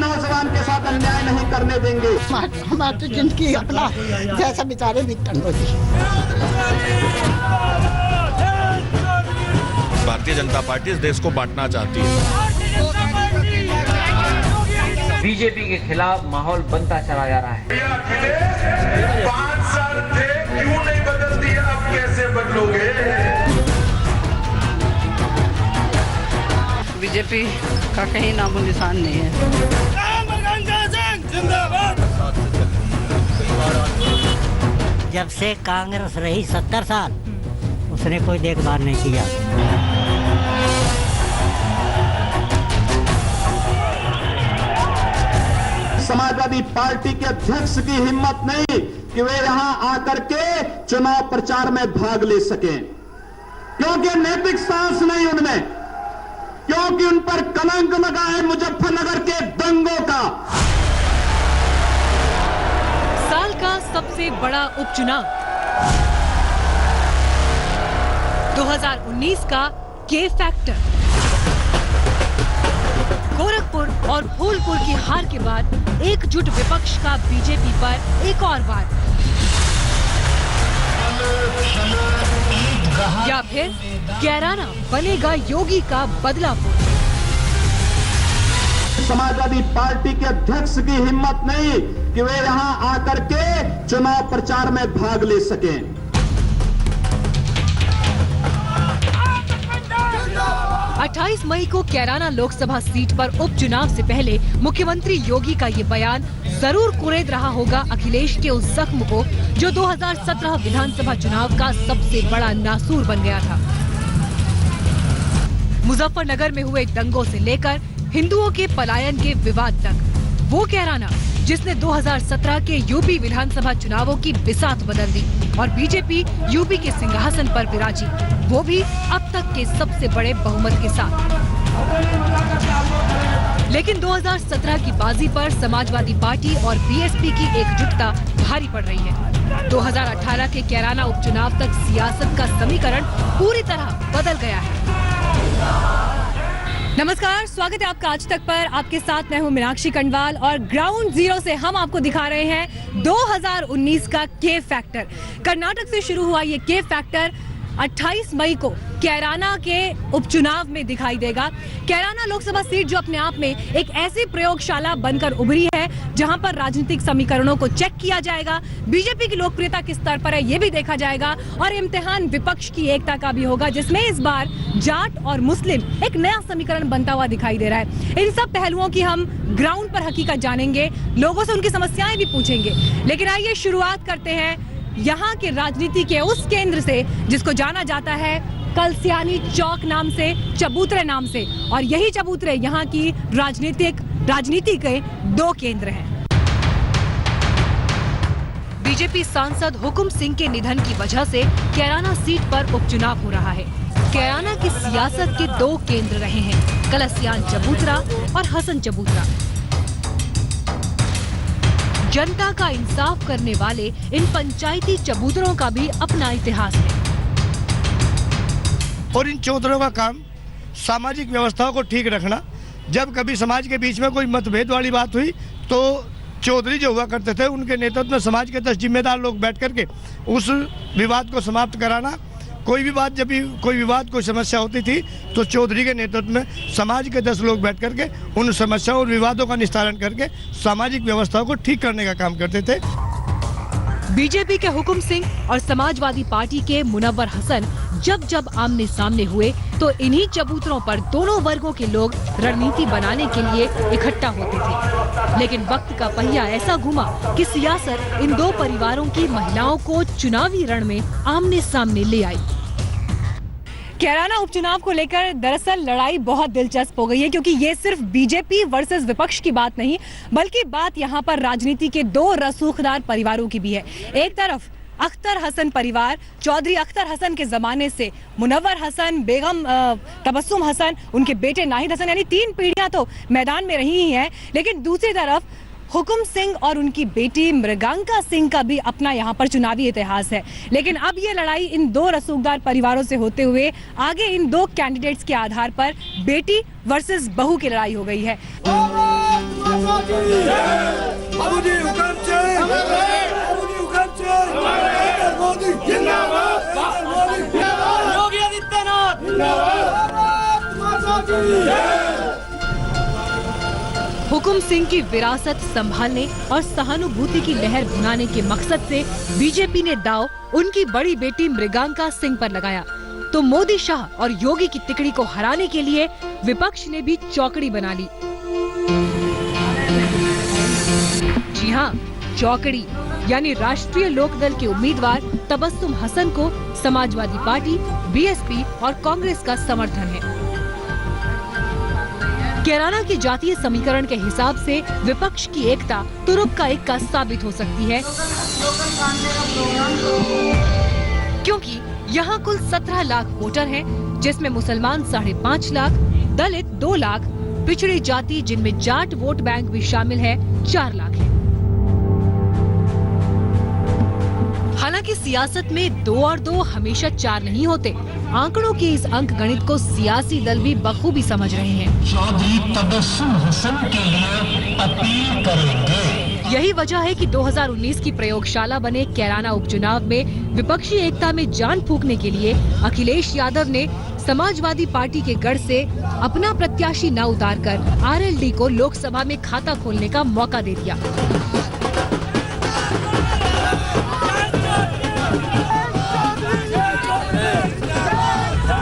नौजवान के साथ अन्याय नहीं करने देंगे। हमारी तो जिंदगी अपना जैसा बेचारे विकटन होती। भारतीय जनता पार्टी इस देश को बांटना चाहती है। बीजेपी के खिलाफ माहौल बनता चला जा रहा है। 5 साल थे, क्यों नहीं बदल दिया, अब कैसे बदलोगे? बीजेपी का कहीं नामो निशान नहीं है। जब से कांग्रेस रही 70 साल उसने कोई देखभाल नहीं किया। समाजवादी पार्टी के अध्यक्ष की हिम्मत नहीं कि वे यहां आकर के चुनाव प्रचार में भाग ले सकें, क्योंकि नैतिक साहस नहीं उनमें, क्योंकि उन पर कलंक लगा है मुजफ्फरनगर के दंगों का। साल का सबसे बड़ा उपचुनाव 2019 का के फैक्टर। गोरखपुर और फूलपुर की हार के बाद एकजुट विपक्ष का बीजेपी पर एक और वार, या फिर कैराना बनेगा योगी का बदलापुर। समाजवादी पार्टी के अध्यक्ष की हिम्मत नहीं कि वे यहां आकर के चुनाव प्रचार में भाग ले सकें। अट्ठाईस मई को कैराना लोकसभा सीट पर उपचुनाव से पहले मुख्यमंत्री योगी का ये बयान जरूर कुरेद रहा होगा अखिलेश के उस जख्म को जो 2017 विधानसभा चुनाव का सबसे बड़ा नासूर बन गया था। मुजफ्फरनगर में हुए दंगों से लेकर हिंदुओं के पलायन के विवाद तक, वो कैराना जिसने 2017 के यूपी विधानसभा चुनावों की बिसात बदल दी और बीजेपी यूपी के सिंहासन पर विराजी, वो भी अब तक के सबसे बड़े बहुमत के साथ। लेकिन 2017 की बाजी पर समाजवादी पार्टी और बीएसपी की एकजुटता भारी पड़ रही है। 2018 के कैराना उपचुनाव तक सियासत का समीकरण पूरी तरह बदल गया है। नमस्कार, स्वागत है आपका आज तक पर। आपके साथ मैं हूं मीनाक्षी कंडवाल और ग्राउंड जीरो से हम आपको दिखा रहे हैं 2019 का के फैक्टर। कर्नाटक से शुरू हुआ ये के फैक्टर 28 मई को कैराना के उपचुनाव में दिखाई देगा। कैराना लोकसभा सीट जो अपने आप में एक ऐसी प्रयोगशाला बनकर उभरी है जहां पर राजनीतिक समीकरणों को चेक किया जाएगा, बीजेपी की लोकप्रियता किस स्तर पर है ये भी देखा जाएगा और इम्तिहान विपक्ष की एकता का भी होगा, जिसमें इस बार जाट और मुस्लिम एक नया समीकरण बनता हुआ दिखाई दे रहा है। इन सब पहलुओं की हम ग्राउंड पर हकीकत जानेंगे, लोगों से उनकी समस्याएं भी पूछेंगे। लेकिन आइए शुरुआत करते हैं यहाँ के राजनीति के उस केंद्र से जिसको जाना जाता है कलसियानी चौक नाम से, चबूतरे नाम से, और यही चबूतरे यहाँ की राजनीति के दो केंद्र हैं। बीजेपी सांसद हुकुम सिंह के निधन की वजह से कैराना सीट पर उपचुनाव हो रहा है। कैराना की सियासत के दो केंद्र रहे हैं, कलसियान चबूतरा और हसन चबूतरा। जनता का इंसाफ करने वाले इन पंचायती चबूतरों का भी अपना इतिहास है और इन चबूतरों का काम सामाजिक व्यवस्थाओं को ठीक रखना। जब कभी समाज के बीच में कोई मतभेद वाली बात हुई तो चौधरी जो हुआ करते थे उनके नेतृत्व में समाज के 10 जिम्मेदार लोग बैठ करके उस विवाद को समाप्त कराना। कोई भी बात, जब भी कोई विवाद, कोई समस्या होती थी तो चौधरी के नेतृत्व में समाज के 10 लोग बैठ करके उन समस्याओं और विवादों का निस्तारण करके सामाजिक व्यवस्थाओं को ठीक करने का काम करते थे। बीजेपी के हुकुम सिंह और समाजवादी पार्टी के मुनव्वर हसन जब आमने सामने हुए तो इन्हीं चबूतरों पर दोनों वर्गों के लोग रणनीति बनाने के लिए इकट्ठा होते थे। लेकिन वक्त का पहिया ऐसा घुमा कि सियासत इन दो परिवारों की महिलाओं को चुनावी रण में आमने सामने ले आई। कैराना उपचुनाव को लेकर दरअसल लड़ाई बहुत दिलचस्प हो गई है, क्योंकि ये सिर्फ बीजेपी वर्सेस विपक्ष की बात नहीं, बल्कि बात यहाँ पर राजनीति के दो रसूखदार परिवारों की भी है। एक तरफ अख्तर हसन परिवार, चौधरी अख्तर हसन के जमाने से मुनव्वर हसन, बेगम तबस्सुम हसन, उनके बेटे नाहिद हसन, यानी 3 पीढ़ियां तो मैदान में रही ही हैं। लेकिन दूसरी तरफ हुकुम सिंह और उनकी बेटी मृगांका सिंह का भी अपना यहाँ पर चुनावी इतिहास है। लेकिन अब ये लड़ाई इन दो रसूखदार परिवारों से होते हुए आगे इन दो कैंडिडेट्स के आधार पर बेटी वर्सेस बहू की लड़ाई हो गई है। हुकुम सिंह की विरासत संभालने और सहानुभूति की लहर भुनाने के मकसद से बीजेपी ने दांव उनकी बड़ी बेटी मृगांका सिंह पर लगाया, तो मोदी, शाह और योगी की तिकड़ी को हराने के लिए विपक्ष ने भी चौकड़ी बना ली। जी हाँ, चौकड़ी, यानी राष्ट्रीय लोकदल के उम्मीदवार तबस्सुम हसन को समाजवादी पार्टी, बीएसपी और कांग्रेस का समर्थन है। कैराना के जातीय समीकरण के हिसाब से विपक्ष की एकता तुरुप का इक्का साबित हो सकती है, क्योंकि यहाँ कुल 17 लाख वोटर हैं, जिसमें मुसलमान 5.5 लाख, दलित 2 लाख, पिछड़ी जाति जिनमें जाट वोट बैंक भी शामिल है 4 लाख है। हालांकि सियासत में 2 और 2 हमेशा 4 नहीं होते। आंकड़ों के इस अंक गणित को सियासी दल भी बखूबी समझ रहे हैं। चौधरी तबस्सुम हसन के लिए अपील करेंगे। यही वजह है कि 2019 की प्रयोगशाला बने कैराना उपचुनाव में विपक्षी एकता में जान फूंकने के लिए अखिलेश यादव ने समाजवादी पार्टी के गढ़ से अपना प्रत्याशी न उतारकर आरएलडी को लोकसभा में खाता खोलने का मौका दे दिया।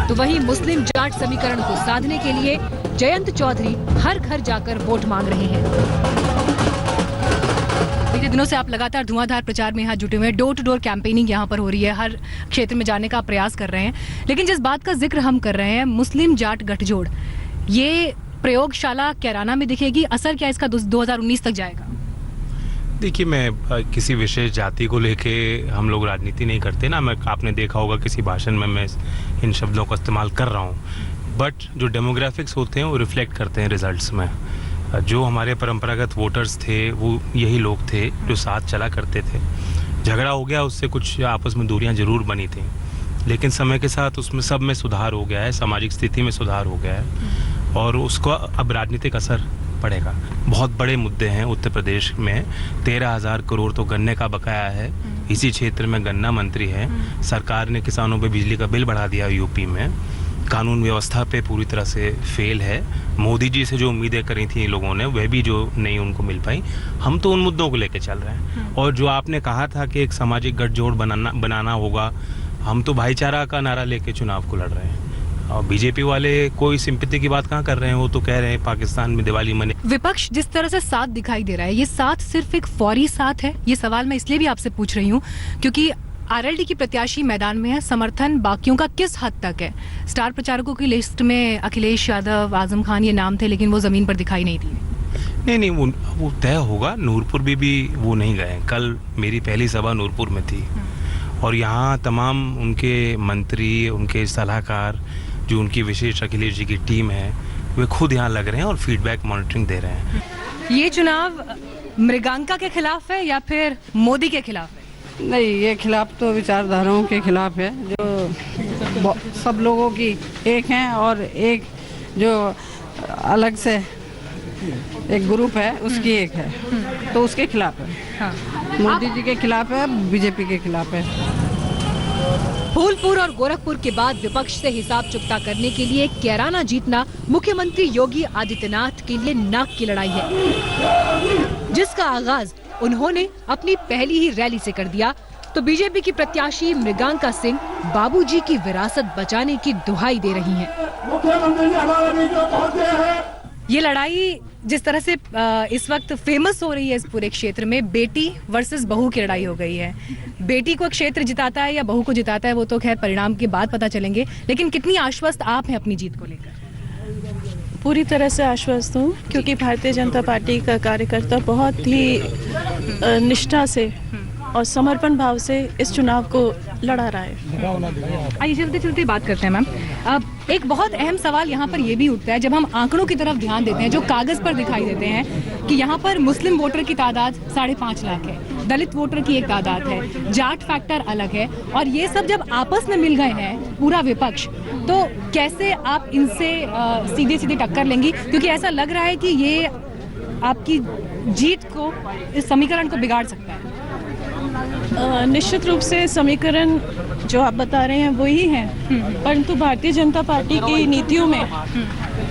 तो वहीं मुस्लिम जाट समीकरण को साधने के लिए जयंत चौधरी हर घर जाकर वोट मांग रहे हैं। पिछले दिनों से आप लगातार धुआंधार प्रचार में यहाँ जुटे हुए हैं, डोर टू डोर कैंपेनिंग यहाँ पर हो रही है, हर क्षेत्र में जाने का प्रयास कर रहे हैं। लेकिन जिस बात का जिक्र हम कर रहे हैं, मुस्लिम जाट गठजोड़, ये प्रयोगशाला कैराना में दिखेगी, असर क्या इसका 2019 तक जाएगा? देखिए, मैं किसी विशेष जाति को लेके हम लोग राजनीति नहीं करते ना। मैं आपने देखा होगा किसी भाषण में मैं इन शब्दों का इस्तेमाल कर रहा हूँ, बट जो डेमोग्राफिक्स होते हैं वो रिफ्लेक्ट करते हैं रिजल्ट्स में। जो हमारे परंपरागत वोटर्स थे वो यही लोग थे जो साथ चला करते थे। झगड़ा हो गया, उससे कुछ आपस में दूरियां जरूर बनी थी, लेकिन समय के साथ उसमें सब में सुधार हो गया है, सामाजिक स्थिति में सुधार हो गया है और उसका अब राजनीतिक असर पड़ेगा। बहुत बड़े मुद्दे हैं उत्तर प्रदेश में। 13,000 करोड़ तो गन्ने का बकाया है। इसी क्षेत्र में गन्ना मंत्री है। सरकार ने किसानों पे बिजली का बिल बढ़ा दिया यूपी में। कानून व्यवस्था पे पूरी तरह से फेल है। मोदी जी से जो उम्मीदें करी थी लोगों ने, वह भी जो नहीं उनको मिल पाई। हम तो उन मुद्दों को लेकर चल रहे हैं। और जो आपने कहा था कि एक सामाजिक गठजोड़ बनाना होगा, हम तो भाईचारा का नारा लेके चुनाव को लड़ रहे हैं। और बीजेपी वाले कोई सिंपैथी की बात कहाँ कर रहे हैं, वो तो कह रहे हैं पाकिस्तान में दिवाली मने। विपक्ष जिस तरह से साथ दिखाई दे रहा है, ये साथ सिर्फ एक फौरी साथ है? ये सवाल मैं इसलिए भी आपसे पूछ रही हूँ क्योंकि आरएलडी की प्रत्याशी मैदान में है, समर्थन बाकियों का किस हद तक है? स्टार प्रचारकों की लिस्ट में अखिलेश यादव, आजम खान ये नाम थे, लेकिन वो जमीन पर दिखाई नहीं दिए। नहीं, वो तय होगा। नूरपुर भी वो नहीं गए। कल मेरी पहली सभा नूरपुर में थी और यहाँ तमाम उनके मंत्री, उनके सलाहकार, जो उनकी विशेष अखिलेश जी की टीम है, वे खुद यहाँ लग रहे हैं और फीडबैक मॉनिटरिंग दे रहे हैं। ये चुनाव मृगांका के खिलाफ है या फिर मोदी के खिलाफ है? नहीं, ये खिलाफ तो विचारधाराओं के खिलाफ है, जो सब लोगों की एक हैं और एक जो अलग से एक ग्रुप है उसकी एक है, तो उसके खिलाफ है। हाँ। मोदी जी के खिलाफ है, बीजेपी के खिलाफ है। फूलपुर और गोरखपुर के बाद विपक्ष से हिसाब चुकता करने के लिए कैराना जीतना मुख्यमंत्री योगी आदित्यनाथ के लिए नाक की लड़ाई है, जिसका आगाज उन्होंने अपनी पहली ही रैली से कर दिया। तो बीजेपी की प्रत्याशी मृगांका सिंह बाबूजी की विरासत बचाने की दुहाई दे रही हैं। ये लड़ाई जिस तरह से इस वक्त फेमस हो रही है इस पूरे क्षेत्र में, बेटी वर्सेस बहू की लड़ाई हो गई है। बेटी को क्षेत्र जिताता है या बहू को जिताता है, वो तो खैर परिणाम के बाद पता चलेंगे, लेकिन कितनी आश्वस्त आप हैं अपनी जीत को लेकर? पूरी तरह से आश्वस्त हूँ, क्योंकि भारतीय जनता पार्टी का कार्यकर्ता बहुत ही निष्ठा से और समर्पण भाव से इस चुनाव को लड़ा रहा है। आइए चलते चलते बात करते हैं मैम। अब एक बहुत अहम सवाल यहाँ पर ये भी उठता है, जब हम आंकड़ों की तरफ ध्यान देते हैं जो कागज पर दिखाई देते हैं कि यहाँ पर मुस्लिम वोटर की तादाद 5.5 लाख है, दलित वोटर की एक तादाद है, जाट फैक्टर अलग है, और ये सब जब आपस में मिल गए हैं पूरा विपक्ष, तो कैसे आप इनसे सीधे सीधे टक्कर लेंगी? क्योंकि ऐसा लग रहा है कि ये आपकी जीत को, इस समीकरण को बिगाड़ सकता है? निश्चित रूप से समीकरण जो आप बता रहे हैं वही हैं, परंतु भारतीय जनता पार्टी की नीतियों में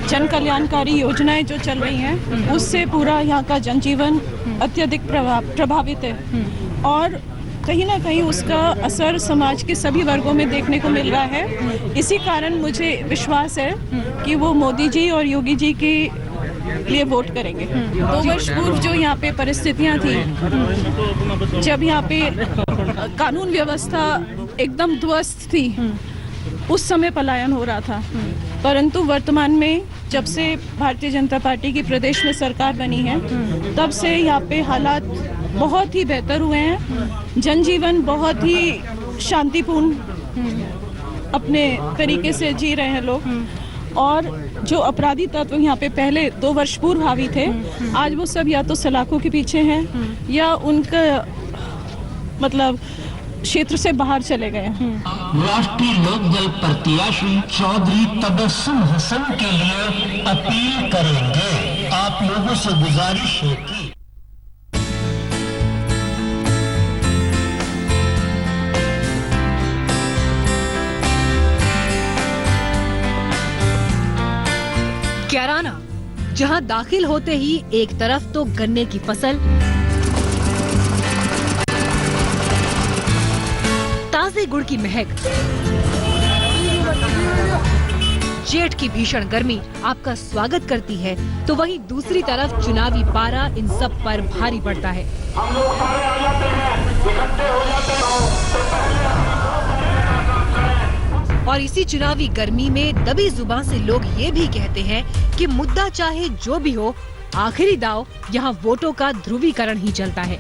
जन कल्याणकारी योजनाएं जो चल रही हैं उससे पूरा यहाँ का जनजीवन अत्यधिक प्रभावित है और कहीं ना कहीं उसका असर समाज के सभी वर्गों में देखने को मिल रहा है। इसी कारण मुझे विश्वास है कि वो मोदी जी और योगी जी के लिए वोट करेंगे। 2 वर्ष पूर्व जो यहाँ पे परिस्थितियाँ थी, जब यहाँ पे कानून व्यवस्था एकदम ध्वस्त थी, उस समय पलायन हो रहा था, परंतु वर्तमान में जब से भारतीय जनता पार्टी की प्रदेश में सरकार बनी है तब से यहाँ पे हालात बहुत ही बेहतर हुए हैं। जनजीवन बहुत ही शांतिपूर्ण अपने तरीके से जी रहे हैं लोग और जो अपराधी तत्व यहाँ पे पहले 2 वर्ष पूर्व हावी थे, आज वो सब या तो सलाखों के पीछे हैं या उनका मतलब क्षेत्र से बाहर चले गए हैं। राष्ट्रीय लोकदल प्रत्याशी चौधरी तबस्सुम हसन के लिए अपील करेंगे। आप लोगों से गुजारिश है कि कैराना, जहां दाखिल होते ही एक तरफ तो गन्ने की फसल, ताजे गुड़ की महक, जेठ की भीषण गर्मी आपका स्वागत करती है, तो वहीं दूसरी तरफ चुनावी पारा इन सब पर भारी पड़ता है। हम लोग सारे आ जाते हैं, इकट्ठे हो जाते हैं। और इसी चुनावी गर्मी में दबी जुबान से लोग ये भी कहते हैं कि मुद्दा चाहे जो भी हो, आखिरी दाव यहाँ वोटों का ध्रुवीकरण ही चलता है।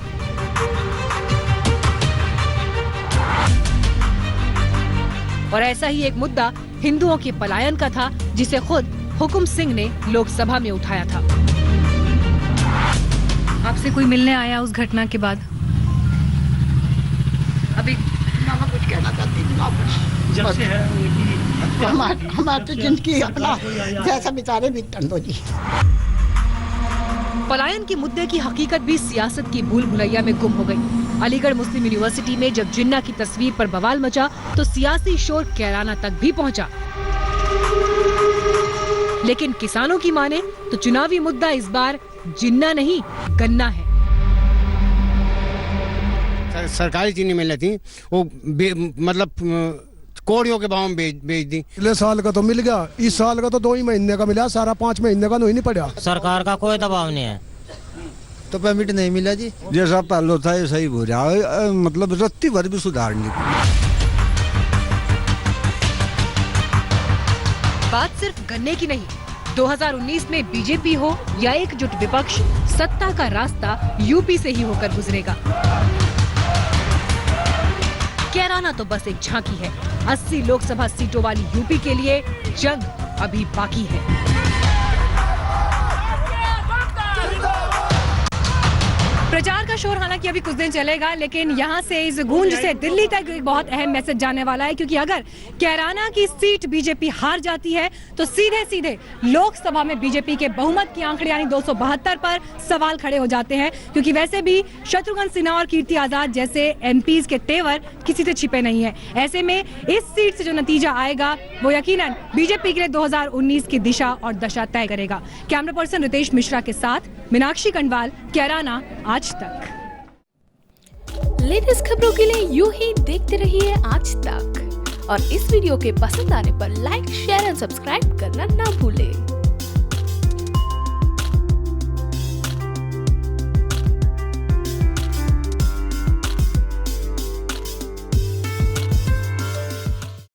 और ऐसा ही एक मुद्दा हिंदुओं के पलायन का था, जिसे खुद हुकुम सिंह ने लोकसभा में उठाया था। आपसे कोई मिलने आया उस घटना के बाद? अभी कुछ कहना चाहती हूँ, हमारी तो जिंदगी अपना जैसा बेचारे बीतन दो जी। पलायन के मुद्दे की हकीकत भी सियासत की भूल भुलैया में गुम हो गई। अलीगढ़ मुस्लिम यूनिवर्सिटी में जब जिन्ना की तस्वीर पर बवाल मचा तो सियासी शोर कैराना तक भी पहुंचा। लेकिन किसानों की माने तो चुनावी मुद्दा इस बार जिन्ना नहीं, गन्ना है। सरकारी चीनी मिल थी वो मतलब कोड़ियों के भाव में बेच दी। पिछले साल का तो मिल गया, इस साल का तो 2 ही महीने का मिला, सारा 5 महीने का नहीं पड़ा। सरकार का कोई दबाव नहीं है तो पेमेंट नहीं मिला जी। जैसा पहले था ये सही हो रहा है, मतलब रत्ती भर भी सुधार नहीं। बात सिर्फ गन्ने की नहीं, 2019 में बीजेपी हो या एकजुट विपक्ष, सत्ता का रास्ता यूपी से ही होकर गुजरेगा। कैराना तो बस एक झांकी है। 80 लोकसभा सीटों वाली यूपी के लिए जंग अभी बाकी है। प्रचार का शोर हालांकि अभी कुछ दिन चलेगा, लेकिन यहाँ से इस गूंज से दिल्ली तक एक बहुत अहम मैसेज जाने वाला है, क्योंकि अगर कैराना की सीट बीजेपी हार जाती है तो सीधे सीधे लोकसभा में बीजेपी के बहुमत की आंकड़े यानी 272 पर सवाल खड़े हो जाते हैं, क्योंकि वैसे भी शत्रुघ्न सिन्हा और कीर्ति आजाद जैसे एमपीज के तेवर किसी से छिपे नहीं है। ऐसे में इस सीट से जो नतीजा आएगा वो यकीनन बीजेपी के लिए 2019 की दिशा और दशा तय करेगा। कैमरा पर्सन रितेश मिश्रा के साथ मीनाक्षी कंडवाल, कैराना आज तक। लेटेस्ट खबरों के लिए यूं ही देखते रहिए आज तक, और इस वीडियो के पसंद आने पर लाइक, शेयर एंड सब्सक्राइब करना ना भूलें।